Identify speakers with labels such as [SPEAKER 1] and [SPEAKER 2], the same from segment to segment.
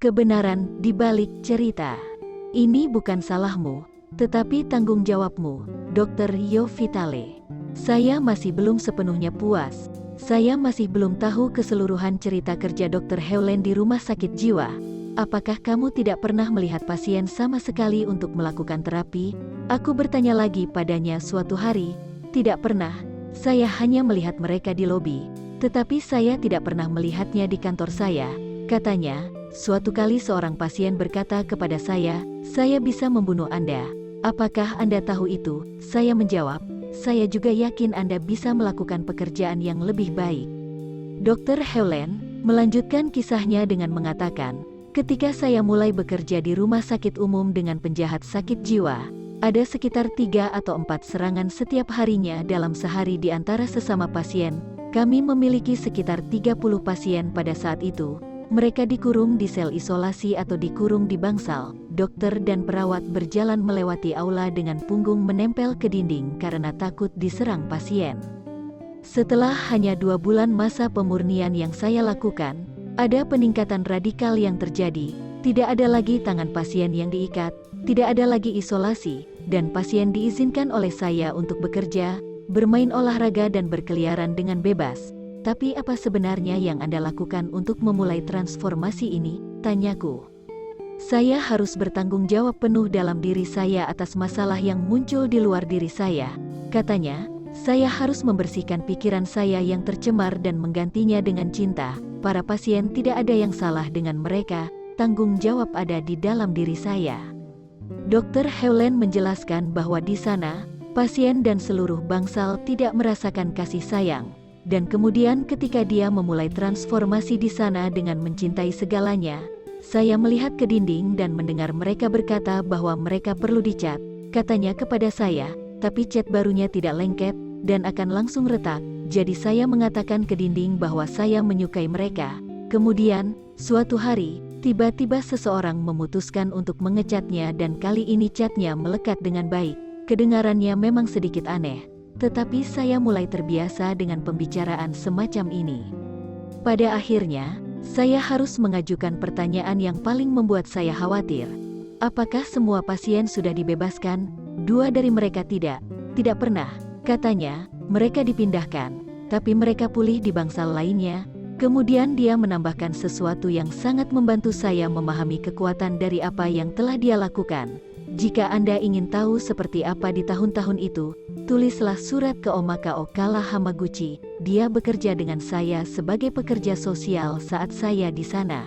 [SPEAKER 1] kebenaran di balik cerita. Ini bukan salahmu, tetapi tanggung jawabmu, Dr. Yo Vitale. Saya masih belum sepenuhnya puas. Saya masih belum tahu keseluruhan cerita kerja Dr. Hewlen di rumah sakit jiwa. Apakah kamu tidak pernah melihat pasien sama sekali untuk melakukan terapi? Aku bertanya lagi padanya suatu hari. Tidak pernah, saya hanya melihat mereka di lobi. Tetapi saya tidak pernah melihatnya di kantor saya, katanya. Suatu kali seorang pasien berkata kepada saya bisa membunuh Anda. Apakah Anda tahu itu? Saya menjawab, saya juga yakin Anda bisa melakukan pekerjaan yang lebih baik. Dr. Hewlen melanjutkan kisahnya dengan mengatakan, ketika saya mulai bekerja di rumah sakit umum dengan penjahat sakit jiwa, ada sekitar 3 atau 4 serangan setiap harinya dalam sehari di antara sesama pasien. Kami memiliki sekitar 30 pasien pada saat itu. Mereka dikurung di sel isolasi atau dikurung di bangsal. Dokter dan perawat berjalan melewati aula dengan punggung menempel ke dinding karena takut diserang pasien. Setelah hanya 2 bulan masa pemurnian yang saya lakukan, ada peningkatan radikal yang terjadi. Tidak ada lagi tangan pasien yang diikat, tidak ada lagi isolasi, dan pasien diizinkan oleh saya untuk bekerja, bermain olahraga dan berkeliaran dengan bebas. Tapi apa sebenarnya yang Anda lakukan untuk memulai transformasi ini? Tanyaku. Saya harus bertanggung jawab penuh dalam diri saya atas masalah yang muncul di luar diri saya. Katanya, saya harus membersihkan pikiran saya yang tercemar dan menggantinya dengan cinta. Para pasien tidak ada yang salah dengan mereka, tanggung jawab ada di dalam diri saya. Dr. Hewlen menjelaskan bahwa di sana, pasien dan seluruh bangsal tidak merasakan kasih sayang. Dan kemudian ketika dia memulai transformasi di sana dengan mencintai segalanya, saya melihat ke dinding dan mendengar mereka berkata bahwa mereka perlu dicat. Katanya kepada saya, tapi cat barunya tidak lengket dan akan langsung retak. Jadi saya mengatakan ke dinding bahwa saya menyukai mereka. Kemudian, suatu hari, tiba-tiba seseorang memutuskan untuk mengecatnya dan kali ini catnya melekat dengan baik. Kedengarannya memang sedikit aneh. Tetapi saya mulai terbiasa dengan pembicaraan semacam ini. Pada akhirnya, saya harus mengajukan pertanyaan yang paling membuat saya khawatir. Apakah semua pasien sudah dibebaskan? 2 dari mereka tidak pernah. Katanya, mereka dipindahkan, tapi mereka pulih di bangsal lainnya. Kemudian dia menambahkan sesuatu yang sangat membantu saya memahami kekuatan dari apa yang telah dia lakukan. Jika Anda ingin tahu seperti apa di tahun-tahun itu, tulislah surat ke Omakao Kala Hamaguchi. Dia bekerja dengan saya sebagai pekerja sosial saat saya di sana.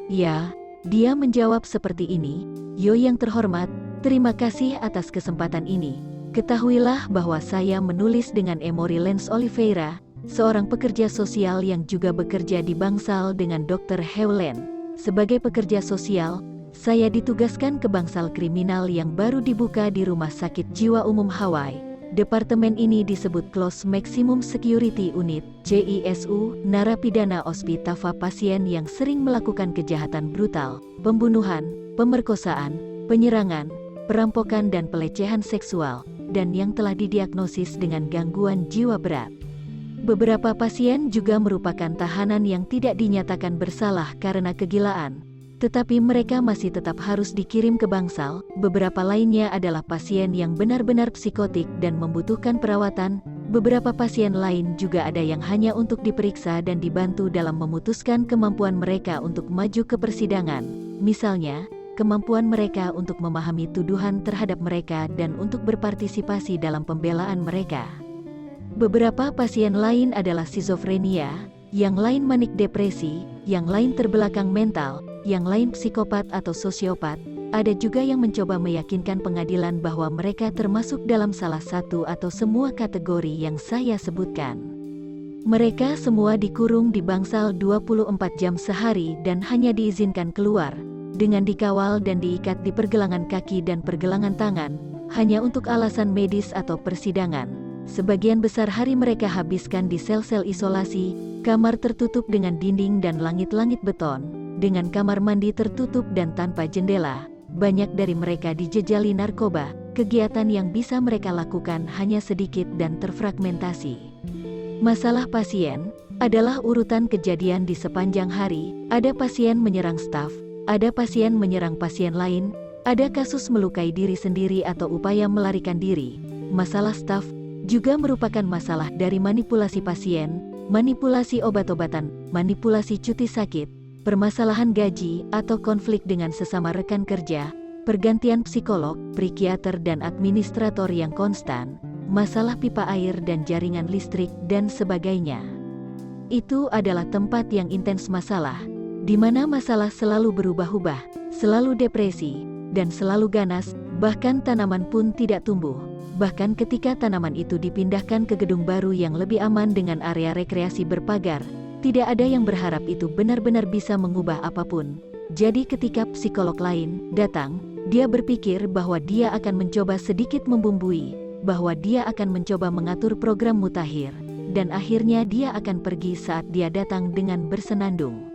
[SPEAKER 1] Ya, dia menjawab seperti ini. Yo yang terhormat, terima kasih atas kesempatan ini. Ketahuilah bahwa saya menulis dengan Emory Lens Oliveira, seorang pekerja sosial yang juga bekerja di bangsal dengan Dr. Hewlen. Sebagai pekerja sosial, saya ditugaskan ke bangsal kriminal yang baru dibuka di Rumah Sakit Jiwa Umum Hawaii. Departemen ini disebut Close Maximum Security Unit, CISU, narapidana ospitafa pasien yang sering melakukan kejahatan brutal, pembunuhan, pemerkosaan, penyerangan, perampokan dan pelecehan seksual, dan yang telah didiagnosis dengan gangguan jiwa berat. Beberapa pasien juga merupakan tahanan yang tidak dinyatakan bersalah karena kegilaan. Tetapi mereka masih tetap harus dikirim ke bangsal. Beberapa lainnya adalah pasien yang benar-benar psikotik dan membutuhkan perawatan. Beberapa pasien lain juga ada yang hanya untuk diperiksa dan dibantu dalam memutuskan kemampuan mereka untuk maju ke persidangan. Misalnya, kemampuan mereka untuk memahami tuduhan terhadap mereka dan untuk berpartisipasi dalam pembelaan mereka. Beberapa pasien lain adalah skizofrenia, yang lain manik depresi, yang lain terbelakang mental, yang lain psikopat atau sosiopat. Ada juga yang mencoba meyakinkan pengadilan bahwa mereka termasuk dalam salah satu atau semua kategori yang saya sebutkan. Mereka semua dikurung di bangsal 24 jam sehari dan hanya diizinkan keluar, dengan dikawal dan diikat di pergelangan kaki dan pergelangan tangan, hanya untuk alasan medis atau persidangan. Sebagian besar hari mereka habiskan di sel-sel isolasi, kamar tertutup dengan dinding dan langit-langit beton, dengan kamar mandi tertutup dan tanpa jendela. Banyak dari mereka dijejali narkoba, kegiatan yang bisa mereka lakukan hanya sedikit dan terfragmentasi. Masalah pasien adalah urutan kejadian di sepanjang hari. Ada pasien menyerang staf, ada pasien menyerang pasien lain, ada kasus melukai diri sendiri atau upaya melarikan diri. Masalah staf juga merupakan masalah dari manipulasi pasien, manipulasi obat-obatan, manipulasi cuti sakit, permasalahan gaji atau konflik dengan sesama rekan kerja, pergantian psikolog, psikiater dan administrator yang konstan, masalah pipa air dan jaringan listrik dan sebagainya. Itu adalah tempat yang intens masalah, di mana masalah selalu berubah-ubah, selalu depresi, dan selalu ganas, bahkan tanaman pun tidak tumbuh. Bahkan ketika tanaman itu dipindahkan ke gedung baru yang lebih aman dengan area rekreasi berpagar, tidak ada yang berharap itu benar-benar bisa mengubah apapun. Jadi ketika psikolog lain datang, dia berpikir bahwa dia akan mencoba sedikit membumbui, bahwa dia akan mencoba mengatur program mutakhir, dan akhirnya dia akan pergi saat dia datang dengan bersenandung.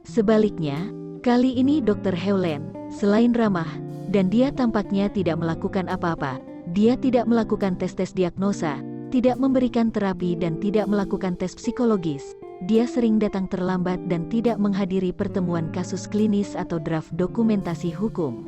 [SPEAKER 1] Sebaliknya, kali ini Dr. Hewlett, selain ramah, dan dia tampaknya tidak melakukan apa-apa, dia tidak melakukan tes-tes diagnosa, tidak memberikan terapi dan tidak melakukan tes psikologis. Dia sering datang terlambat dan tidak menghadiri pertemuan kasus klinis atau draft dokumentasi hukum.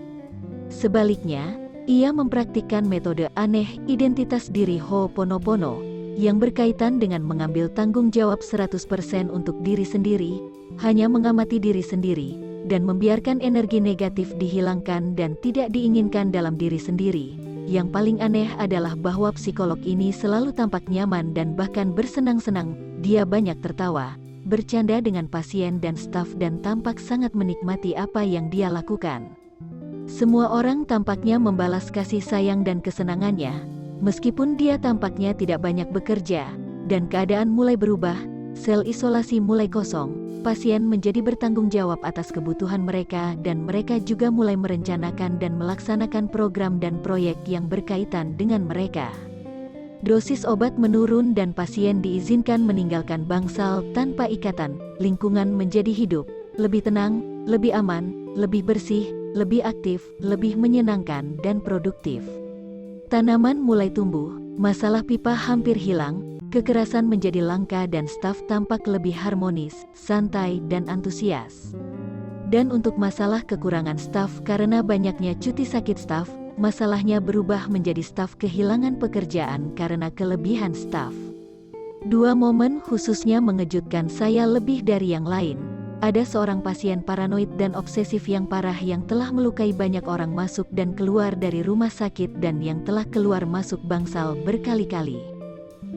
[SPEAKER 1] Sebaliknya, ia mempraktikkan metode aneh identitas diri Ho'oponopono, yang berkaitan dengan mengambil tanggung jawab 100% untuk diri sendiri, hanya mengamati diri sendiri, dan membiarkan energi negatif dihilangkan dan tidak diinginkan dalam diri sendiri. Yang paling aneh adalah bahwa psikolog ini selalu tampak nyaman dan bahkan bersenang-senang. Dia banyak tertawa, bercanda dengan pasien dan staf dan tampak sangat menikmati apa yang dia lakukan. Semua orang tampaknya membalas kasih sayang dan kesenangannya, meskipun dia tampaknya tidak banyak bekerja, dan keadaan mulai berubah, sel isolasi mulai kosong, pasien menjadi bertanggung jawab atas kebutuhan mereka dan mereka juga mulai merencanakan dan melaksanakan program dan proyek yang berkaitan dengan mereka. Dosis obat menurun dan pasien diizinkan meninggalkan bangsal tanpa ikatan, lingkungan menjadi hidup, lebih tenang, lebih aman, lebih bersih, lebih aktif, lebih menyenangkan dan produktif. Tanaman mulai tumbuh, masalah pipa hampir hilang, kekerasan menjadi langka dan staf tampak lebih harmonis, santai dan antusias. Dan untuk masalah kekurangan staf karena banyaknya cuti sakit staf, masalahnya berubah menjadi staf kehilangan pekerjaan karena kelebihan staf. Dua momen khususnya mengejutkan saya lebih dari yang lain. Ada seorang pasien paranoid dan obsesif yang parah yang telah melukai banyak orang masuk dan keluar dari rumah sakit dan yang telah keluar masuk bangsal berkali-kali.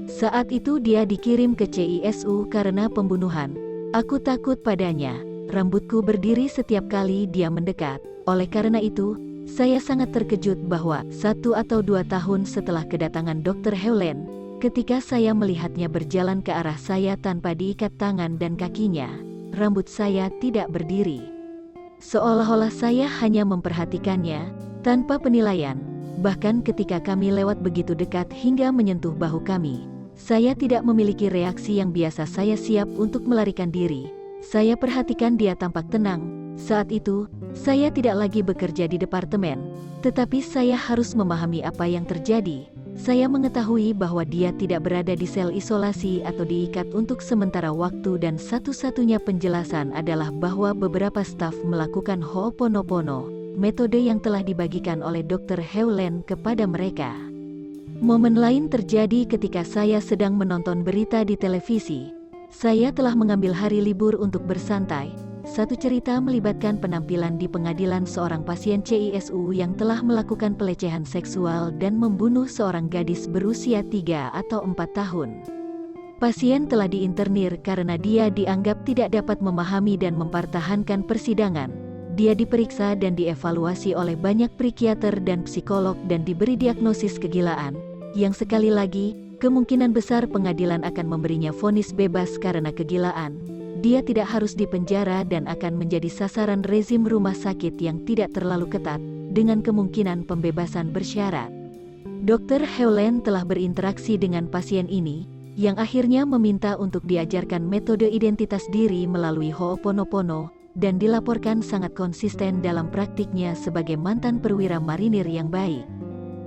[SPEAKER 1] Saat itu dia dikirim ke CISU karena pembunuhan. Aku takut padanya. Rambutku berdiri setiap kali dia mendekat. Oleh karena itu, saya sangat terkejut bahwa 1 atau 2 tahun setelah kedatangan Dr. Hewlett, ketika saya melihatnya berjalan ke arah saya tanpa diikat tangan dan kakinya, rambut saya tidak berdiri. Seolah-olah saya hanya memperhatikannya, tanpa penilaian, bahkan ketika kami lewat begitu dekat hingga menyentuh bahu kami. Saya tidak memiliki reaksi yang biasa, saya siap untuk melarikan diri. Saya perhatikan dia tampak tenang. Saat itu, saya tidak lagi bekerja di departemen, tetapi saya harus memahami apa yang terjadi. Saya mengetahui bahwa dia tidak berada di sel isolasi atau diikat untuk sementara waktu dan satu-satunya penjelasan adalah bahwa beberapa staf melakukan Ho'oponopono, metode yang telah dibagikan oleh Dr. Hewlett kepada mereka. Momen lain terjadi ketika saya sedang menonton berita di televisi. Saya telah mengambil hari libur untuk bersantai. Satu cerita melibatkan penampilan di pengadilan seorang pasien CISU yang telah melakukan pelecehan seksual dan membunuh seorang gadis berusia 3 atau 4 tahun. Pasien telah diinternir karena dia dianggap tidak dapat memahami dan mempertahankan persidangan. Dia diperiksa dan dievaluasi oleh banyak psikiater dan psikolog dan diberi diagnosis kegilaan, yang sekali lagi, kemungkinan besar pengadilan akan memberinya vonis bebas karena kegilaan. Dia tidak harus dipenjara dan akan menjadi sasaran rezim rumah sakit yang tidak terlalu ketat, dengan kemungkinan pembebasan bersyarat. Dr. Hewlett telah berinteraksi dengan pasien ini, yang akhirnya meminta untuk diajarkan metode identitas diri melalui Ho'oponopono, dan dilaporkan sangat konsisten dalam praktiknya sebagai mantan perwira marinir yang baik.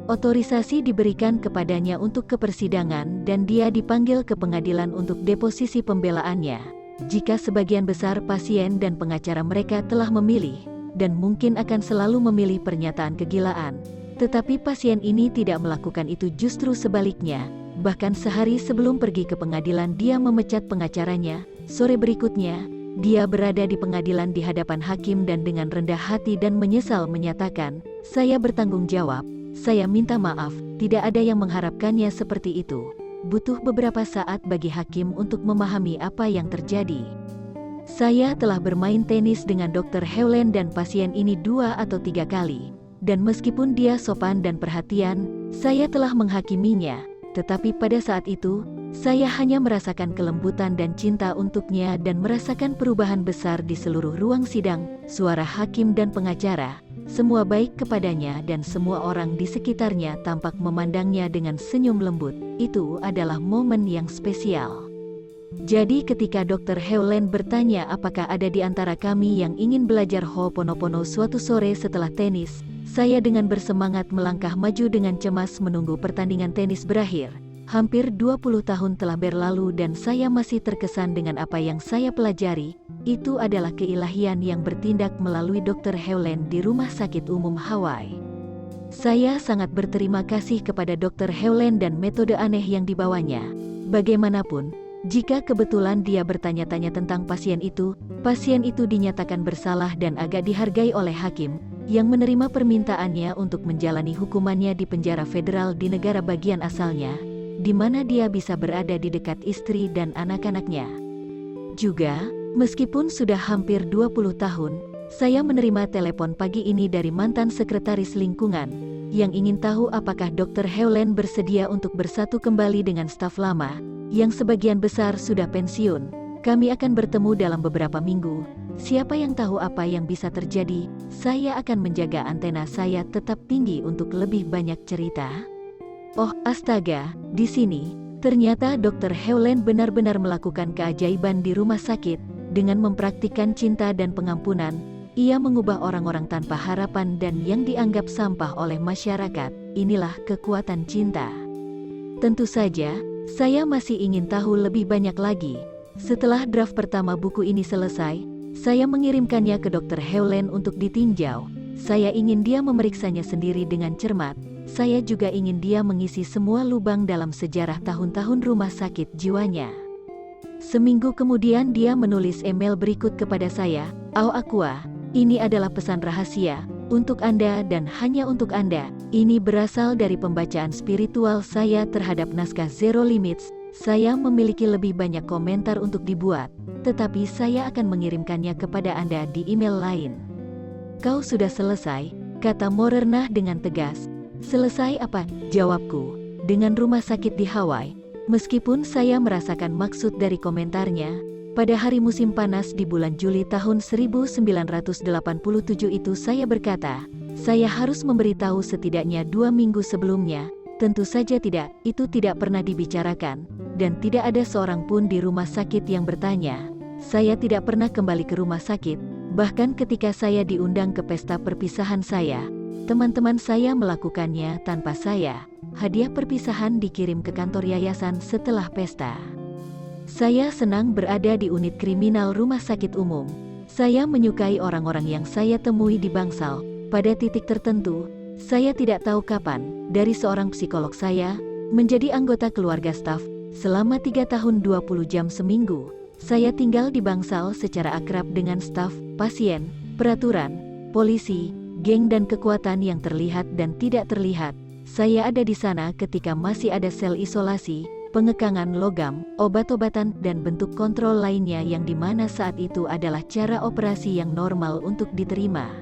[SPEAKER 1] Otorisasi diberikan kepadanya untuk ke persidangan dan dia dipanggil ke pengadilan untuk deposisi pembelaannya. Jika sebagian besar pasien dan pengacara mereka telah memilih, dan mungkin akan selalu memilih pernyataan kegilaan. Tetapi pasien ini tidak melakukan itu, justru sebaliknya. Bahkan sehari sebelum pergi ke pengadilan dia memecat pengacaranya. Sore berikutnya, dia berada di pengadilan di hadapan hakim dan dengan rendah hati dan menyesal menyatakan, "Saya bertanggung jawab, saya minta maaf, tidak ada yang mengharapkannya seperti itu." Butuh beberapa saat bagi hakim untuk memahami apa yang terjadi. Saya telah bermain tenis dengan Dr. Hewland dan pasien ini 2 atau 3 kali. Dan meskipun dia sopan dan perhatian, saya telah menghakiminya. Tetapi pada saat itu, saya hanya merasakan kelembutan dan cinta untuknya dan merasakan perubahan besar di seluruh ruang sidang, suara hakim dan pengacara. Semua baik kepadanya dan semua orang di sekitarnya tampak memandangnya dengan senyum lembut. Itu adalah momen yang spesial. Jadi ketika Dr. Hewland bertanya apakah ada di antara kami yang ingin belajar Ho'oponopono suatu sore setelah tenis, saya dengan bersemangat melangkah maju dengan cemas menunggu pertandingan tenis berakhir. Hampir 20 tahun telah berlalu dan saya masih terkesan dengan apa yang saya pelajari. Itu adalah keilahian yang bertindak melalui Dr. Hewland di Rumah Sakit Umum Hawaii. Saya sangat berterima kasih kepada Dr. Hewland dan metode aneh yang dibawanya. Bagaimanapun, jika kebetulan dia bertanya-tanya tentang pasien itu dinyatakan bersalah dan agak dihargai oleh hakim, yang menerima permintaannya untuk menjalani hukumannya di penjara federal di negara bagian asalnya, di mana dia bisa berada di dekat istri dan anak-anaknya. Juga, meskipun sudah hampir 20 tahun, saya menerima telepon pagi ini dari mantan sekretaris lingkungan, yang ingin tahu apakah Dr. Hewland bersedia untuk bersatu kembali dengan staf lama, yang sebagian besar sudah pensiun. Kami akan bertemu dalam beberapa minggu. Siapa yang tahu apa yang bisa terjadi? Saya akan menjaga antena saya tetap tinggi untuk lebih banyak cerita. Oh, astaga, di sini, ternyata Dr. Hewland benar-benar melakukan keajaiban di rumah sakit. Dengan mempraktikkan cinta dan pengampunan, ia mengubah orang-orang tanpa harapan dan yang dianggap sampah oleh masyarakat. Inilah kekuatan cinta. Tentu saja, saya masih ingin tahu lebih banyak lagi. Setelah draft pertama buku ini selesai, saya mengirimkannya ke Dr. Hewland untuk ditinjau. Saya ingin dia memeriksanya sendiri dengan cermat. Saya juga ingin dia mengisi semua lubang dalam sejarah tahun-tahun rumah sakit jiwanya. Seminggu kemudian dia menulis email berikut kepada saya, "Ao Aqua, ini adalah pesan rahasia, untuk Anda dan hanya untuk Anda. Ini berasal dari pembacaan spiritual saya terhadap naskah Zero Limits. Saya memiliki lebih banyak komentar untuk dibuat, tetapi saya akan mengirimkannya kepada Anda di email lain." "Kau sudah selesai," kata Morernah dengan tegas. "Selesai apa?" jawabku. "Dengan rumah sakit di Hawaii." Meskipun saya merasakan maksud dari komentarnya, pada hari musim panas di bulan Juli tahun 1987 itu saya berkata, "Saya harus memberitahu setidaknya 2 minggu sebelumnya." Tentu saja tidak, itu tidak pernah dibicarakan, dan tidak ada seorang pun di rumah sakit yang bertanya. Saya tidak pernah kembali ke rumah sakit, bahkan ketika saya diundang ke pesta perpisahan saya, teman-teman saya melakukannya tanpa saya. Hadiah perpisahan dikirim ke kantor yayasan setelah pesta. Saya senang berada di unit kriminal rumah sakit umum. Saya menyukai orang-orang yang saya temui di bangsal. Pada titik tertentu, saya tidak tahu kapan, dari seorang psikolog saya, menjadi anggota keluarga staf, selama 3 tahun 20 jam seminggu. Saya tinggal di bangsal secara akrab dengan staf, pasien, peraturan, polisi, geng dan kekuatan yang terlihat dan tidak terlihat. Saya ada di sana ketika masih ada sel isolasi, pengekangan logam, obat-obatan dan bentuk kontrol lainnya yang dimana saat itu adalah cara operasi yang normal untuk diterima.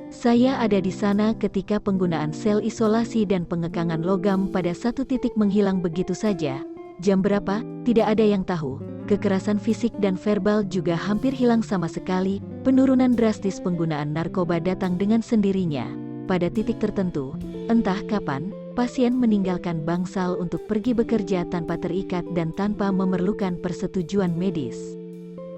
[SPEAKER 1] Saya ada di sana ketika penggunaan sel isolasi dan pengekangan logam pada satu titik menghilang begitu saja. Jam berapa? Tidak ada yang tahu. Kekerasan fisik dan verbal juga hampir hilang sama sekali. Penurunan drastis penggunaan narkoba datang dengan sendirinya. Pada titik tertentu, entah kapan, pasien meninggalkan bangsal untuk pergi bekerja tanpa terikat dan tanpa memerlukan persetujuan medis.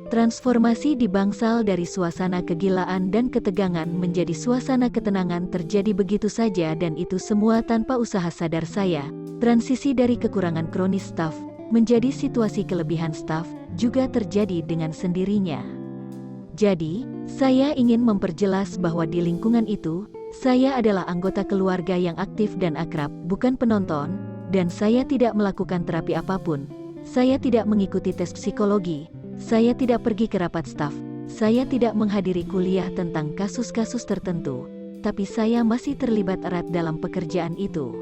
[SPEAKER 1] Transformasi di bangsal dari suasana kegilaan dan ketegangan menjadi suasana ketenangan terjadi begitu saja dan itu semua tanpa usaha sadar saya. Transisi dari kekurangan kronis staf menjadi situasi kelebihan staf juga terjadi dengan sendirinya. Jadi, Saya ingin memperjelas bahwa di lingkungan itu, saya adalah anggota keluarga yang aktif dan akrab, bukan penonton, dan saya tidak melakukan terapi apapun. Saya tidak mengikuti tes psikologi, saya tidak pergi ke rapat staf, saya tidak menghadiri kuliah tentang kasus-kasus tertentu, tapi saya masih terlibat erat dalam pekerjaan itu.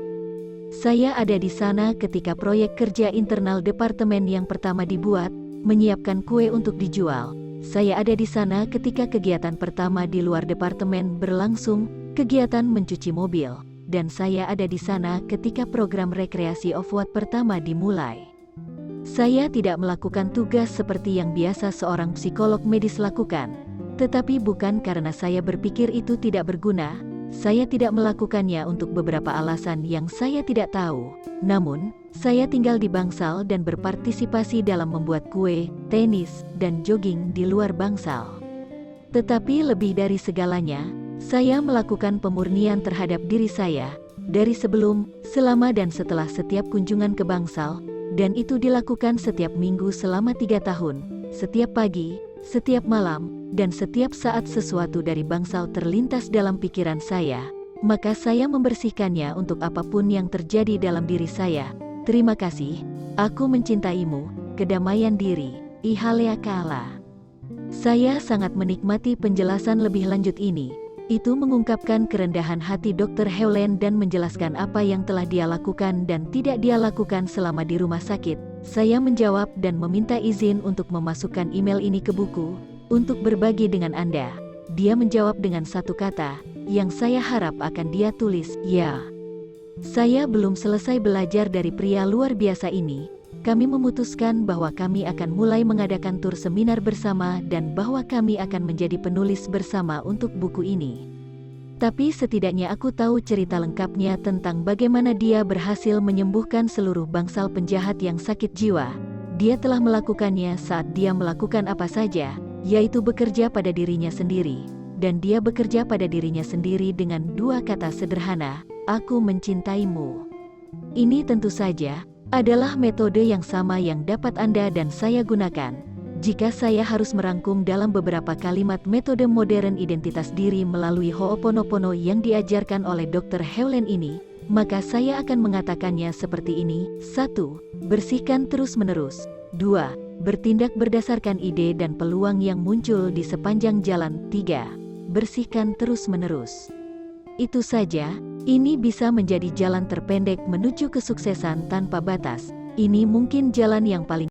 [SPEAKER 1] Saya ada di sana ketika proyek kerja internal departemen yang pertama dibuat, menyiapkan kue untuk dijual. Saya ada di sana ketika kegiatan pertama di luar departemen berlangsung, kegiatan mencuci mobil, dan saya ada di sana ketika program rekreasi off-road pertama dimulai. Saya tidak melakukan tugas seperti yang biasa seorang psikolog medis lakukan, tetapi bukan karena saya berpikir itu tidak berguna. Saya tidak melakukannya untuk beberapa alasan yang saya tidak tahu. Namun, saya tinggal di bangsal dan berpartisipasi dalam membuat kue, tenis, dan jogging di luar bangsal. Tetapi lebih dari segalanya, saya melakukan pemurnian terhadap diri saya, dari sebelum, selama dan setelah setiap kunjungan ke bangsal, dan itu dilakukan setiap minggu selama 3 tahun, setiap pagi, setiap malam, dan setiap saat sesuatu dari bangsal terlintas dalam pikiran saya, maka saya membersihkannya untuk apapun yang terjadi dalam diri saya. Terima kasih, aku mencintaimu, kedamaian diri, Ihalea Kala. Saya sangat menikmati penjelasan lebih lanjut ini. Itu mengungkapkan kerendahan hati Dr. Helen dan menjelaskan apa yang telah dia lakukan dan tidak dia lakukan selama di rumah sakit. Saya menjawab dan meminta izin untuk memasukkan email ini ke buku, untuk berbagi dengan Anda. Dia menjawab dengan satu kata, yang saya harap akan dia tulis, ya. Saya belum selesai belajar dari pria luar biasa ini. Kami memutuskan bahwa kami akan mulai mengadakan tur seminar bersama dan bahwa kami akan menjadi penulis bersama untuk buku ini. Tapi setidaknya aku tahu cerita lengkapnya tentang bagaimana dia berhasil menyembuhkan seluruh bangsal penjahat yang sakit jiwa. Dia telah melakukannya saat dia melakukan apa saja, yaitu bekerja pada dirinya sendiri. Dan dia bekerja pada dirinya sendiri dengan 2 kata sederhana, aku mencintaimu. Ini tentu saja adalah metode yang sama yang dapat Anda dan saya gunakan. Jika saya harus merangkum dalam beberapa kalimat metode modern identitas diri melalui Ho'oponopono yang diajarkan oleh Dr. Helen ini, maka saya akan mengatakannya seperti ini. 1. Bersihkan terus-menerus. 2. Bertindak berdasarkan ide dan peluang yang muncul di sepanjang jalan. 3. Bersihkan terus-menerus. Itu saja, ini bisa menjadi jalan terpendek menuju kesuksesan tanpa batas. Ini mungkin jalan yang paling